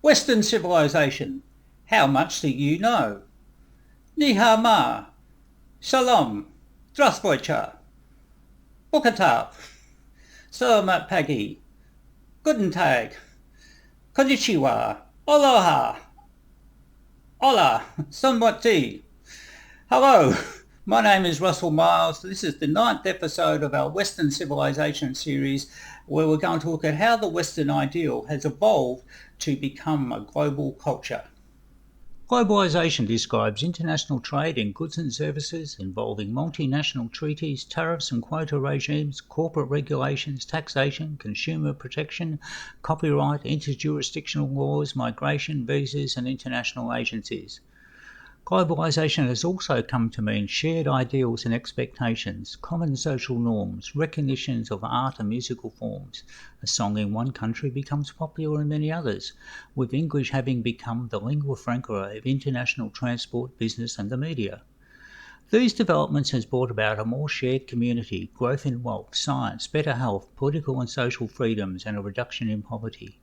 Western civilization. How much do you know? Ni hao ma. Shalom. Здравствуйте. Bokatav. Selamat pagi. Guten Tag. Konnichiwa. Aloha. Hola. Sonwati. Hello. My name is Russell Miles. This is the 9th episode of our Western Civilization series, where we're going to look at how the Western ideal has evolved to become a global culture. Globalization describes international trade in goods and services involving multinational treaties, tariffs and quota regimes, corporate regulations, taxation, consumer protection, copyright, interjurisdictional laws, migration, visas and international agencies. Globalization has also come to mean shared ideals and expectations, common social norms, recognitions of art and musical forms. A song in one country becomes popular in many others, with English having become the lingua franca of international transport, business and the media. These developments has brought about a more shared community, growth in wealth, science, better health, political and social freedoms and a reduction in poverty.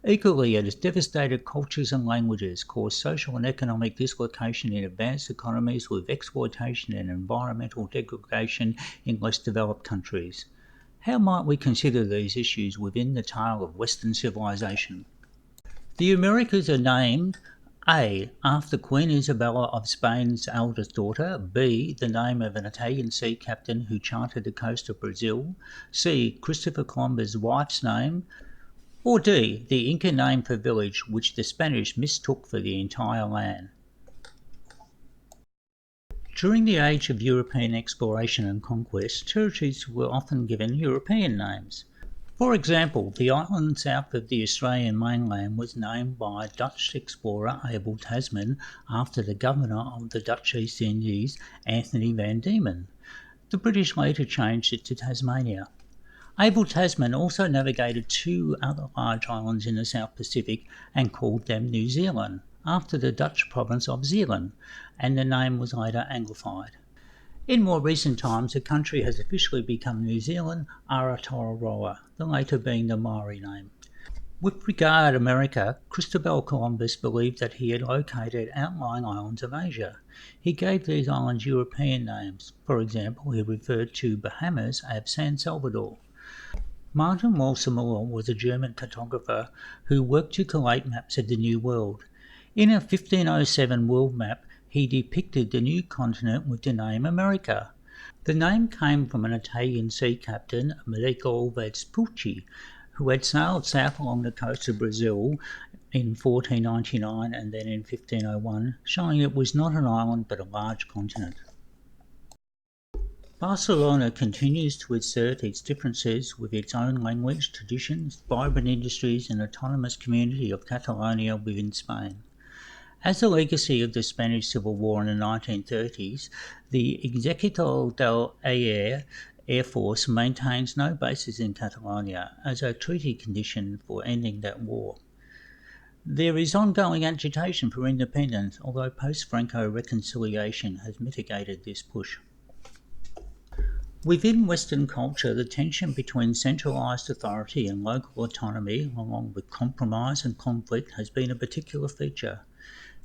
Equally, it has devastated cultures and languages, caused social and economic dislocation in advanced economies with exploitation and environmental degradation in less developed countries. How might we consider these issues within the tale of Western civilization? The Americas are named A. after Queen Isabella of Spain's eldest daughter, B. the name of an Italian sea captain who charted the coast of Brazil, C. Christopher Columbus' wife's name, or D. the Inca name for village which the Spanish mistook for the entire land. During the age of European exploration and conquest, territories were often given European names. For example, the island south of the Australian mainland was named by Dutch explorer Abel Tasman after the governor of the Dutch East Indies, Anthony van Diemen. The British later changed it to Tasmania. Abel Tasman also navigated two other large islands in the South Pacific and called them New Zealand, after the Dutch province of Zeeland, and the name was later anglified. In more recent times, the country has officially become New Zealand Aotearoa, the later being the Maori name. With regard to America, Christopher Columbus believed that he had located outlying islands of Asia. He gave these islands European names. For example, he referred to Bahamas as San Salvador. Martin Walser-Müller was a German cartographer who worked to collate maps of the New World. In a 1507 world map, he depicted the new continent with the name America. The name came from an Italian sea captain, Amerigo Vespucci, who had sailed south along the coast of Brazil in 1499 and then in 1501, showing it was not an island but a large continent. Barcelona continues to assert its differences with its own language, traditions, vibrant industries and autonomous community of Catalonia within Spain. As a legacy of the Spanish Civil War in the 1930s, the Ejército del Aire Air Force maintains no bases in Catalonia as a treaty condition for ending that war. There is ongoing agitation for independence, although post-Franco reconciliation has mitigated this push. Within Western culture, the tension between centralised authority and local autonomy, along with compromise and conflict, has been a particular feature.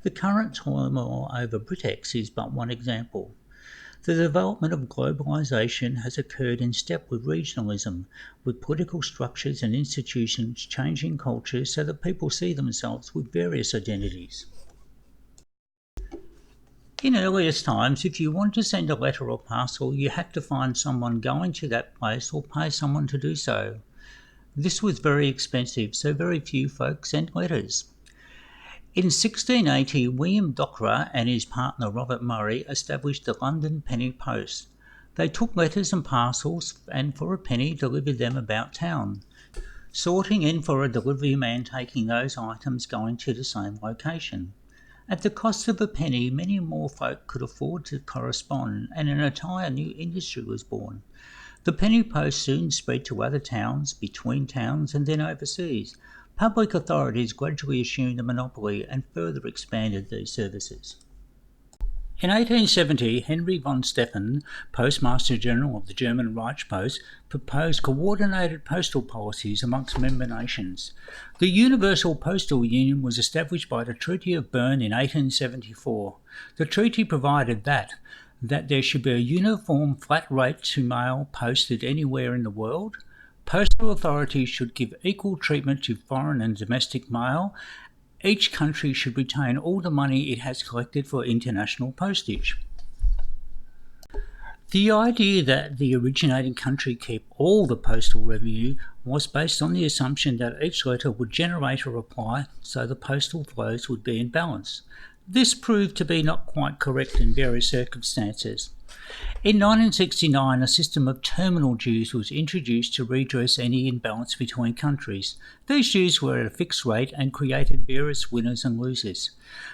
The current turmoil over Britex is but one example. The development of globalisation has occurred in step with regionalism, with political structures and institutions changing cultures so that people see themselves with various identities. In earliest times, if you want to send a letter or parcel, you had to find someone going to that place or pay someone to do so. This was very expensive, so very few folk sent letters. In 1680, William Dockwra and his partner Robert Murray established the London Penny Post. They took letters and parcels and for a penny delivered them about town, sorting in for a delivery man taking those items going to the same location. At the cost of a penny, many more folk could afford to correspond, and an entire new industry was born. The penny post soon spread to other towns, between towns, and then overseas. Public authorities gradually assumed a monopoly and further expanded these services. In 1870, Henry von Stephan, Postmaster General of the German Reichspost, proposed coordinated postal policies amongst member nations. The Universal Postal Union was established by the Treaty of Bern in 1874. The treaty provided that there should be a uniform flat rate to mail posted anywhere in the world. Postal authorities should give equal treatment to foreign and domestic mail. Each country should retain all the money it has collected for international postage. The idea that the originating country keep all the postal revenue was based on the assumption that each letter would generate a reply, so the postal flows would be in balance. This proved to be not quite correct in various circumstances. In 1969, a system of terminal dues was introduced to redress any imbalance between countries. These dues were at a fixed rate and created various winners and losers.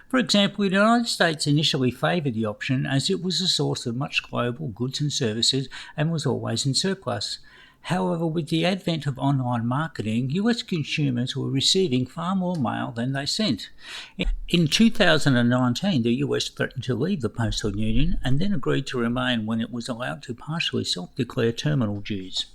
For example, the United States initially favoured the option as it was a source of much global goods and services and was always in surplus. However, with the advent of online marketing, US consumers were receiving far more mail than they sent. In 2019, the US threatened to leave the Postal Union and then agreed to remain when it was allowed to partially self-declare terminal dues.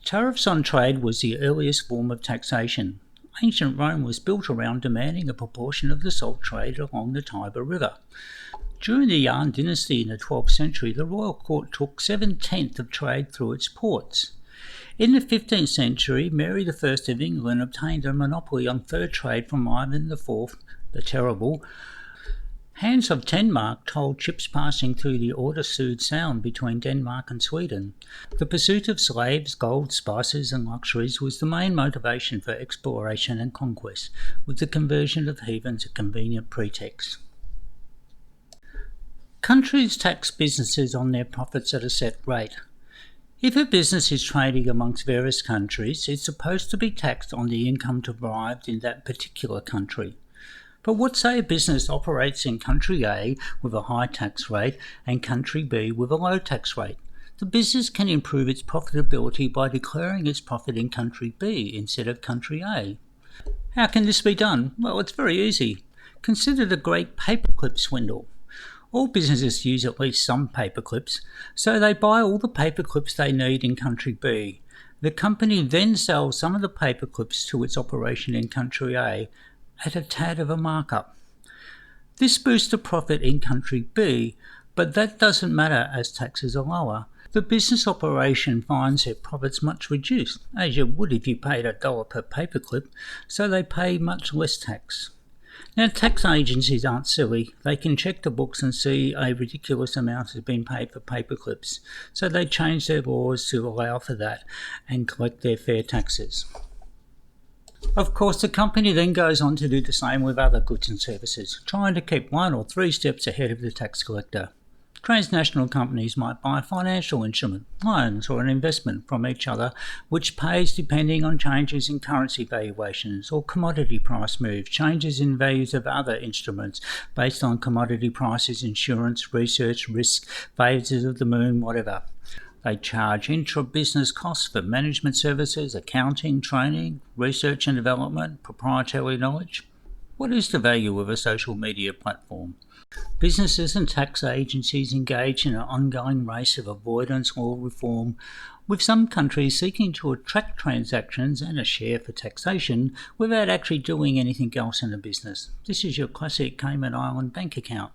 Tariffs on trade was the earliest form of taxation. Ancient Rome was built around demanding a proportion of the salt trade along the Tiber River. During the Yuan dynasty in the 12th century, the royal court took 7/10 of trade through its ports. In the 15th century, Mary I of England obtained a monopoly on fur trade from Ivan IV the Terrible. Hans of Denmark told ships passing through the Öresund Sound between Denmark and Sweden. The pursuit of slaves, gold, spices and luxuries was the main motivation for exploration and conquest, with the conversion of heathens a convenient pretext. Countries tax businesses on their profits at a set rate. If a business is trading amongst various countries, it's supposed to be taxed on the income derived in that particular country. But what say a business operates in country A with a high tax rate and country B with a low tax rate? The business can improve its profitability by declaring its profit in country B instead of country A. How can this be done? Well, it's very easy. Consider the great paperclip swindle. All businesses use at least some paper clips, so they buy all the paper clips they need in country B. The company then sells some of the paper clips to its operation in country A at a tad of a markup. This boosts the profit in country B, but that doesn't matter as taxes are lower. The business operation finds their profits much reduced, as you would if you paid $1 per paperclip, so they pay much less tax. Now, tax agencies aren't silly. They can check the books and see a ridiculous amount has been paid for paperclips, so they change their laws to allow for that and collect their fair taxes. Of course, the company then goes on to do the same with other goods and services, trying to keep 1 or 3 steps ahead of the tax collector. Transnational companies might buy a financial instrument, loans or an investment from each other, which pays depending on changes in currency valuations or commodity price moves, changes in values of other instruments based on commodity prices, insurance, research, risk, phases of the moon, whatever. They charge intra-business costs for management services, accounting, training, research and development, proprietary knowledge. What is the value of a social media platform? Businesses and tax agencies engage in an ongoing race of avoidance law reform, with some countries seeking to attract transactions and a share for taxation without actually doing anything else in the business. This is your classic Cayman Island bank account.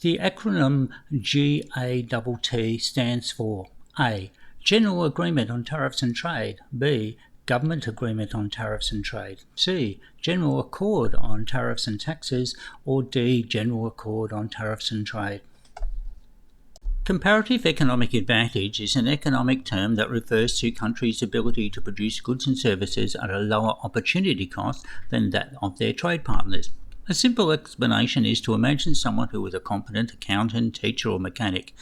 The acronym GATT stands for A. General Agreement on Tariffs and Trade. B. Government Agreement on Tariffs and Trade. C. General Accord on Tariffs and Taxes. Or D. General Accord on Tariffs and Trade. Comparative economic advantage is an economic term that refers to countries' ability to produce goods and services at a lower opportunity cost than that of their trade partners. A simple explanation is to imagine someone who is a competent accountant, teacher or mechanic.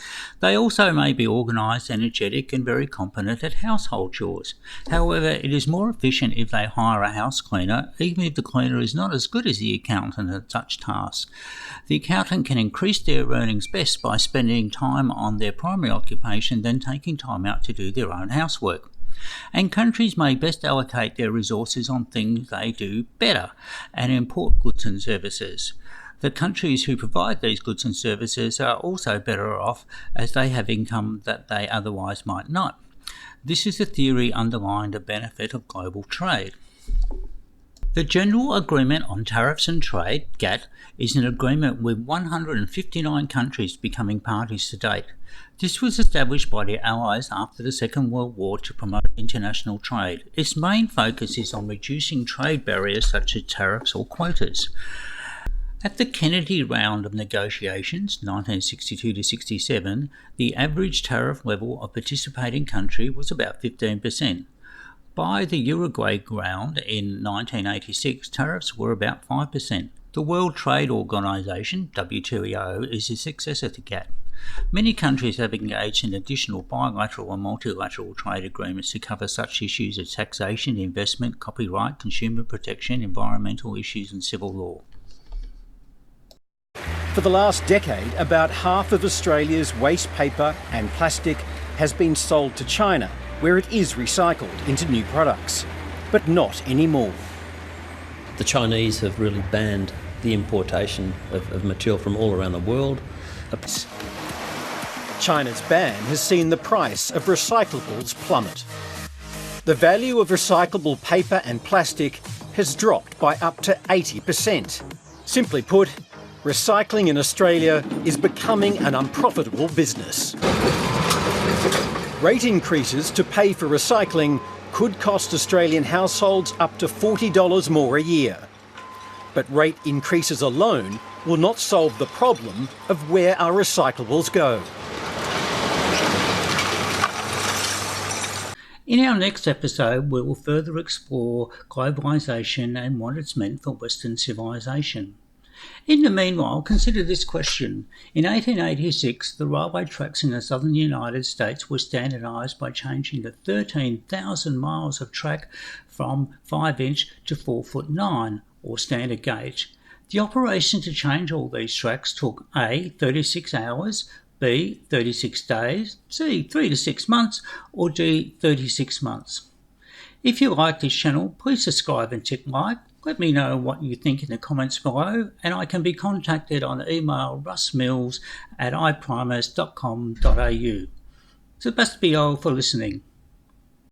They also may be organised, energetic and very competent at household chores. However, it is more efficient if they hire a house cleaner, even if the cleaner is not as good as the accountant at such tasks. The accountant can increase their earnings best by spending time on their primary occupation than taking time out to do their own housework. And countries may best allocate their resources on things they do better and import goods and services. The countries who provide these goods and services are also better off as they have income that they otherwise might not. This is the theory underlying the benefit of global trade. The General Agreement on Tariffs and Trade, GATT, is an agreement with 159 countries becoming parties to date. This was established by the Allies after the Second World War to promote international trade. Its main focus is on reducing trade barriers such as tariffs or quotas. At the Kennedy round of negotiations, 1962 to 67, the average tariff level of participating country was about 15%. By the Uruguay round in 1986, tariffs were about 5%. The World Trade Organization, WTO, is a successor to GATT. Many countries have engaged in additional bilateral and multilateral trade agreements to cover such issues as taxation, investment, copyright, consumer protection, environmental issues and civil law. For the last decade, about half of Australia's waste paper and plastic has been sold to China, where it is recycled into new products. But not anymore. The Chinese have really banned the importation of material from all around the world. China's ban has seen the price of recyclables plummet. The value of recyclable paper and plastic has dropped by up to 80%. Simply put, recycling in Australia is becoming an unprofitable business. Rate increases to pay for recycling could cost Australian households up to $40 more a year. But rate increases alone will not solve the problem of where our recyclables go. In our next episode, we will further explore globalisation and what it's meant for Western civilization. In the meanwhile, consider this question. In 1886, the railway tracks in the southern United States were standardised by changing the 13,000 miles of track from 5-inch to 4'9", or standard gauge. The operation to change all these tracks took A, 36 hours, B, 36 days, C, 3 to 6 months, or D, 36 months. If you like this channel, please subscribe and tick like. Let me know what you think in the comments below, and I can be contacted on email russmills@iprimers.com.au. So best be all for listening.